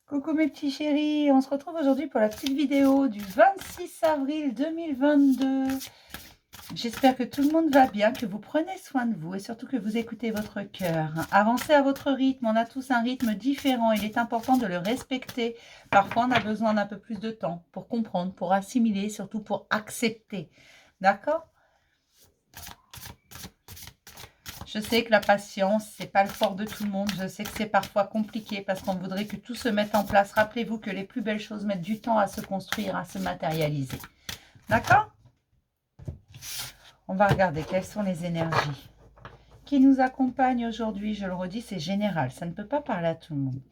Coucou mes petits chéris, on se retrouve aujourd'hui pour la petite vidéo du 26 avril 2022. J'espère que tout le monde va bien, que vous prenez soin de vous et surtout que vous écoutez votre cœur. Avancez à votre rythme, on a tous un rythme différent, il est important de le respecter. Parfois on a besoin d'un peu plus de temps pour comprendre, pour assimiler, surtout pour accepter. D'accord ? Je sais que la patience, c'est pas le fort de tout le monde. Je sais que c'est parfois compliqué parce qu'on voudrait que tout se mette en place. Rappelez-vous que les plus belles choses mettent du temps à se construire, à se matérialiser. D'accord? On va regarder quelles sont les énergies qui nous accompagnent aujourd'hui. Je le redis, c'est général. Ça ne peut pas parler à tout le monde.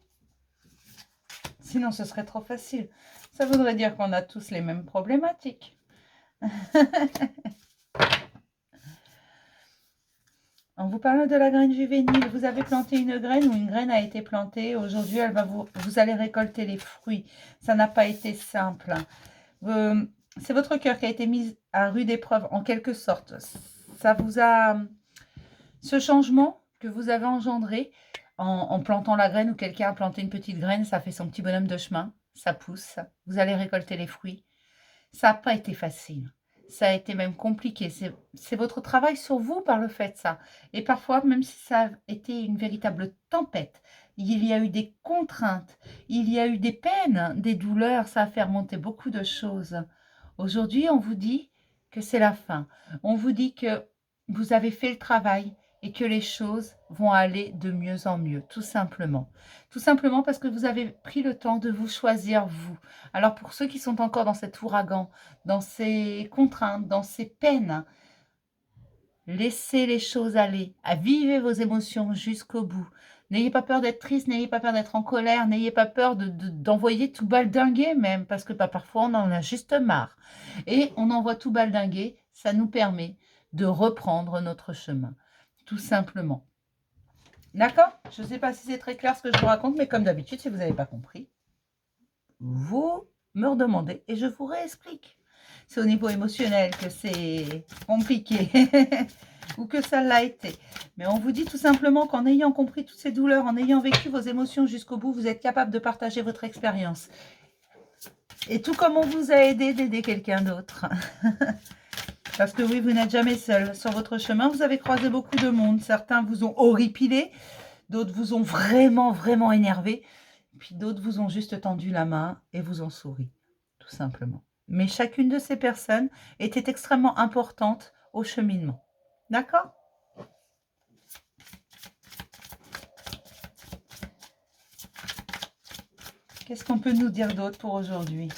Sinon, ce serait trop facile. Ça voudrait dire qu'on a tous les mêmes problématiques. En vous parlant de la graine juvénile, vous avez planté une graine ou une graine a été plantée. Aujourd'hui, vous allez récolter les fruits. Ça n'a pas été simple. C'est votre cœur qui a été mis à rude épreuve en quelque sorte. Ce changement que vous avez engendré en plantant la graine ou quelqu'un a planté une petite graine, ça fait son petit bonhomme de chemin, ça pousse. Vous allez récolter les fruits. Ça n'a pas été facile. Ça a été même compliqué. C'est votre travail sur vous par le fait de ça. Et parfois, même si ça a été une véritable tempête, il y a eu des contraintes, il y a eu des peines, des douleurs, ça a fait remonter beaucoup de choses. Aujourd'hui, on vous dit que c'est la fin. On vous dit que vous avez fait le travail et que les choses vont aller de mieux en mieux, tout simplement. Tout simplement parce que vous avez pris le temps de vous choisir, vous. Alors pour ceux qui sont encore dans cet ouragan, dans ces contraintes, dans ces peines, laissez les choses aller, vivez vos émotions jusqu'au bout. N'ayez pas peur d'être triste, n'ayez pas peur d'être en colère, n'ayez pas peur d'envoyer tout baldinguer même, parce que parfois on en a juste marre. Et on envoie tout baldinguer, ça nous permet de reprendre notre chemin, tout simplement. D'accord? Je ne sais pas si c'est très clair ce que je vous raconte, mais comme d'habitude, si vous n'avez pas compris, vous me redemandez et je vous réexplique. C'est au niveau émotionnel que c'est compliqué ou que ça l'a été. Mais on vous dit tout simplement qu'en ayant compris toutes ces douleurs, en ayant vécu vos émotions jusqu'au bout, vous êtes capable de partager votre expérience. Et tout comme on vous a aidé, d'aider quelqu'un d'autre. Parce que oui, vous n'êtes jamais seul. Sur votre chemin, vous avez croisé beaucoup de monde. Certains vous ont horripilé, d'autres vous ont vraiment, vraiment énervé. Puis d'autres vous ont juste tendu la main et vous ont souri, tout simplement. Mais chacune de ces personnes était extrêmement importante au cheminement. D'accord ? Qu'est-ce qu'on peut nous dire d'autre pour aujourd'hui ?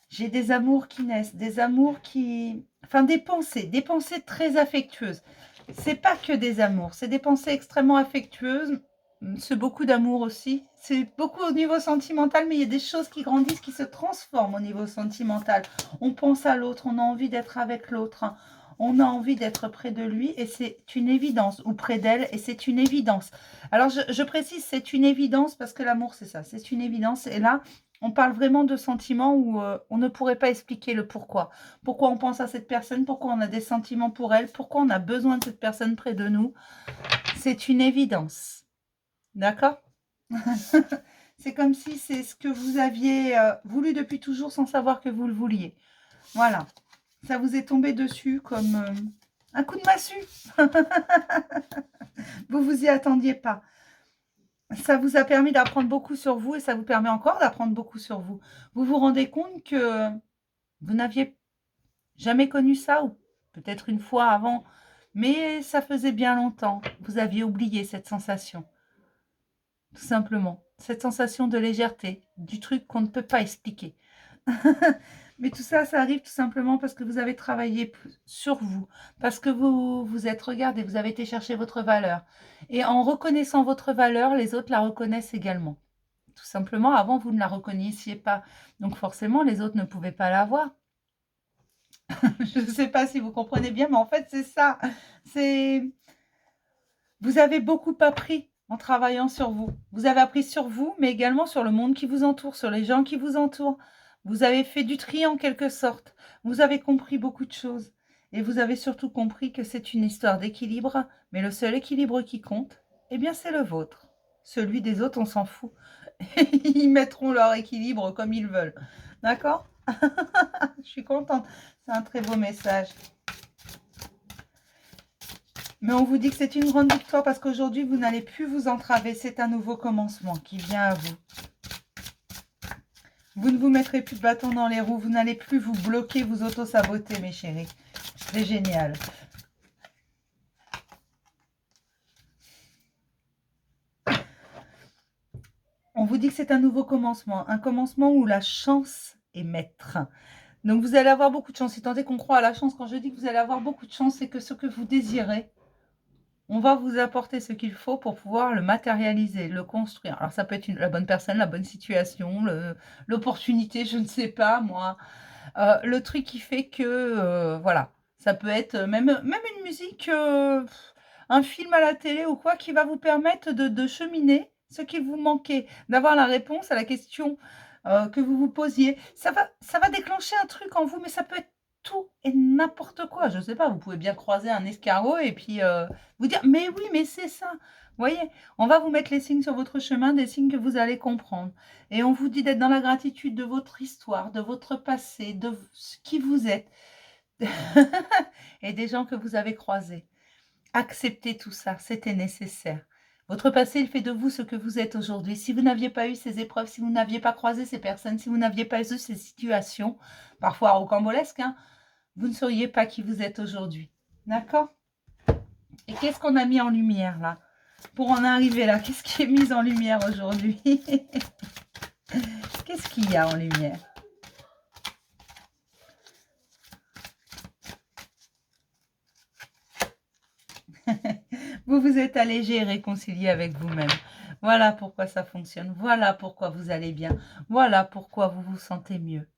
J'ai des amours qui naissent, des amours qui... Enfin, des pensées très affectueuses. C'est pas que des amours, c'est des pensées extrêmement affectueuses. C'est beaucoup d'amour aussi. C'est beaucoup au niveau sentimental, mais il y a des choses qui grandissent, qui se transforment au niveau sentimental. On pense à l'autre, on a envie d'être avec l'autre. On a envie d'être près de lui et c'est une évidence, ou près d'elle et c'est une évidence. Alors, je précise, c'est une évidence parce que l'amour, c'est ça, c'est une évidence. Et là, on parle vraiment de sentiments où on ne pourrait pas expliquer le pourquoi. Pourquoi on pense à cette personne, pourquoi on a des sentiments pour elle, pourquoi on a besoin de cette personne près de nous. C'est une évidence. D'accord? C'est comme si c'est ce que vous aviez voulu depuis toujours sans savoir que vous le vouliez. Voilà. Ça vous est tombé dessus comme un coup de massue. Vous vous y attendiez pas. Ça vous a permis d'apprendre beaucoup sur vous et ça vous permet encore d'apprendre beaucoup sur vous. Vous vous rendez compte que vous n'aviez jamais connu ça ou peut-être une fois avant, mais ça faisait bien longtemps. Vous aviez oublié cette sensation. Tout simplement. Cette sensation de légèreté, du truc qu'on ne peut pas expliquer. Mais tout ça, ça arrive tout simplement parce que vous avez travaillé sur vous, parce que vous vous êtes regardé, vous avez été chercher votre valeur. Et en reconnaissant votre valeur, les autres la reconnaissent également. Tout simplement, avant, vous ne la reconnaissiez pas. Donc forcément, les autres ne pouvaient pas la voir. Je ne sais pas si vous comprenez bien, mais en fait, c'est ça. Vous avez beaucoup appris en travaillant sur vous. Vous avez appris sur vous, mais également sur le monde qui vous entoure, sur les gens qui vous entourent. Vous avez fait du tri en quelque sorte. Vous avez compris beaucoup de choses. Et vous avez surtout compris que c'est une histoire d'équilibre, mais le seul équilibre qui compte, eh bien c'est le vôtre. Celui des autres, on s'en fout. Ils mettront leur équilibre comme ils veulent. D'accord? Je suis contente. C'est un très beau message. Mais on vous dit que c'est une grande victoire parce qu'aujourd'hui, vous n'allez plus vous entraver. C'est un nouveau commencement qui vient à vous. Vous ne vous mettrez plus de bâton dans les roues. Vous n'allez plus vous bloquer, vous auto-saboter, mes chéris. C'est génial. On vous dit que c'est un nouveau commencement. Un commencement où la chance est maître. Donc, vous allez avoir beaucoup de chance. Si tant est qu'on croit à la chance, quand je dis que vous allez avoir beaucoup de chance, c'est que ce que vous désirez, on va vous apporter ce qu'il faut pour pouvoir le matérialiser, le construire. Alors, ça peut être la bonne personne, la bonne situation, l'opportunité, je ne sais pas, moi. Le truc qui fait que, voilà, ça peut être même une musique, un film à la télé ou quoi, qui va vous permettre de cheminer ce qu'il vous manquait, d'avoir la réponse à la question que vous vous posiez. Ça va déclencher un truc en vous, mais ça peut être tout et n'importe quoi. Je ne sais pas, vous pouvez bien croiser un escargot et puis vous dire, mais oui, mais c'est ça. Vous voyez, on va vous mettre les signes sur votre chemin, des signes que vous allez comprendre. Et on vous dit d'être dans la gratitude de votre histoire, de votre passé, de ce qui vous êtes et des gens que vous avez croisés. Acceptez tout ça, c'était nécessaire. Votre passé, il fait de vous ce que vous êtes aujourd'hui. Si vous n'aviez pas eu ces épreuves, si vous n'aviez pas croisé ces personnes, si vous n'aviez pas eu ces situations, parfois rocambolesques, hein, vous ne seriez pas qui vous êtes aujourd'hui. D'accord? Et qu'est-ce qu'on a mis en lumière là? Pour en arriver là, qu'est-ce qui est mis en lumière aujourd'hui? Qu'est-ce qu'il y a en lumière? Vous vous êtes allégé et réconcilié avec vous-même. Voilà pourquoi ça fonctionne. Voilà pourquoi vous allez bien. Voilà pourquoi vous vous sentez mieux.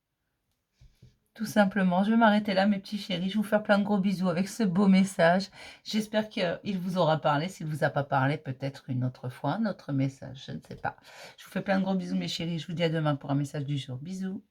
Tout simplement, je vais m'arrêter là, mes petits chéris. Je vous fais plein de gros bisous avec ce beau message. J'espère qu'il vous aura parlé. S'il ne vous a pas parlé, peut-être une autre fois, un autre message. Je ne sais pas. Je vous fais plein de gros bisous, mes chéris. Je vous dis à demain pour un message du jour. Bisous.